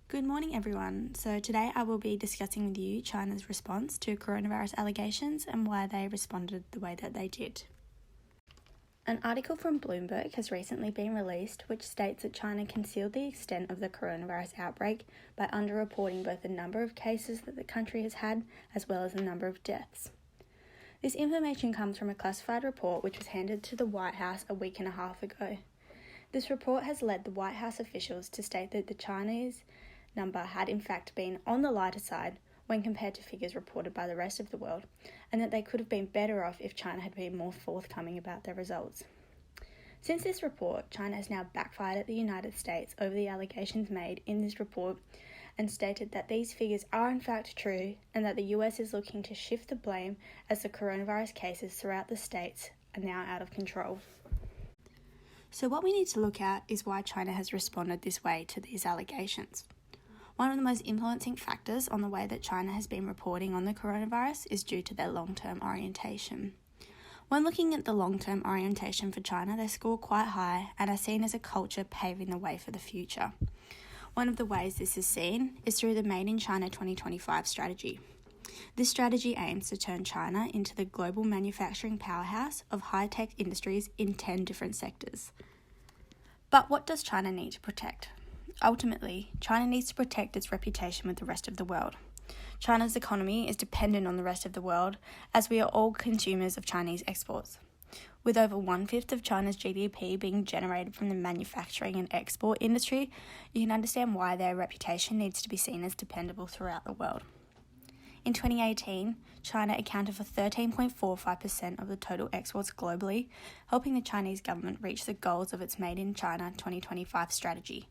Good morning, everyone. So today I will be discussing with you China's response to coronavirus allegations and why they responded the way that they did. An article from Bloomberg has recently been released which states that China concealed the extent of the coronavirus outbreak by underreporting both the number of cases that the country has had as well as the number of deaths. This information comes from a classified report which was handed to the White House a week and a half ago. This report has led the White House officials to state that the Chinese number had in fact been on the lighter side when compared to figures reported by the rest of the world, and that they could have been better off if China had been more forthcoming about their results. Since this report, China has now backfired at the United States over the allegations made in this report and stated that these figures are in fact true and that the US is looking to shift the blame as the coronavirus cases throughout the states are now out of control. So what we need to look at is why China has responded this way to these allegations. One of the most influencing factors on the way that China has been reporting on the coronavirus is due to their long-term orientation. When looking at the long-term orientation for China, they score quite high and are seen as a culture paving the way for the future. One of the ways this is seen is through the Made in China 2025 strategy. This strategy aims to turn China into the global manufacturing powerhouse of high-tech industries in 10 different sectors. But what does China need to protect? Ultimately, China needs to protect its reputation with the rest of the world. China's economy is dependent on the rest of the world, as we are all consumers of Chinese exports. With over 1/5 of China's GDP being generated from the manufacturing and export industry, you can understand why their reputation needs to be seen as dependable throughout the world. In 2018, China accounted for 13.45% of the total exports globally, helping the Chinese government reach the goals of its Made in China 2025 strategy.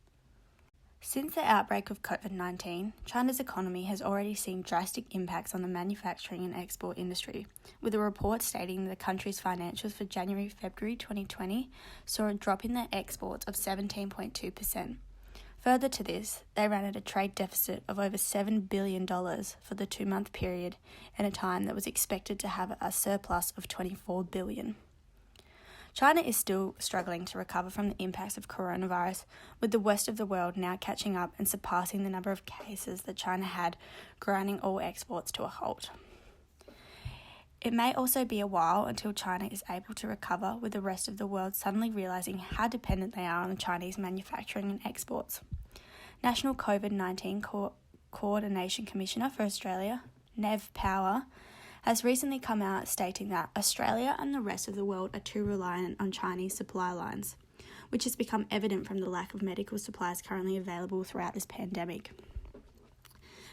Since the outbreak of COVID-19, China's economy has already seen drastic impacts on the manufacturing and export industry, with a report stating the country's financials for January-February 2020 saw a drop in their exports of 17.2%. Further to this, they ran at a trade deficit of over $7 billion for the 2-month period in a time that was expected to have a surplus of $24 billion. China is still struggling to recover from the impacts of coronavirus, with the rest of the world now catching up and surpassing the number of cases that China had, grinding all exports to a halt. It may also be a while until China is able to recover, with the rest of the world suddenly realising how dependent they are on the Chinese manufacturing and exports. National COVID-19 Coordination Commissioner for Australia, Nev Power, has recently come out stating that Australia and the rest of the world are too reliant on Chinese supply lines, which has become evident from the lack of medical supplies currently available throughout this pandemic.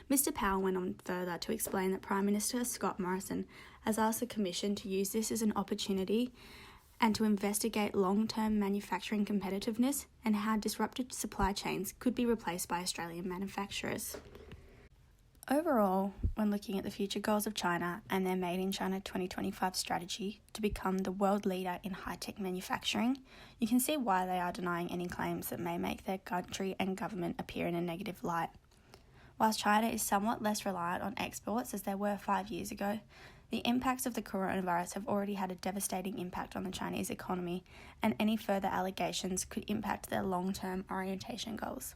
Mr. Powell went on further to explain that Prime Minister Scott Morrison has asked the Commission to use this as an opportunity and to investigate long-term manufacturing competitiveness and how disrupted supply chains could be replaced by Australian manufacturers. Overall, when looking at the future goals of China and their Made in China 2025 strategy to become the world leader in high-tech manufacturing, you can see why they are denying any claims that may make their country and government appear in a negative light. Whilst China is somewhat less reliant on exports as they were 5 years ago, the impacts of the coronavirus have already had a devastating impact on the Chinese economy, and any further allegations could impact their long-term orientation goals.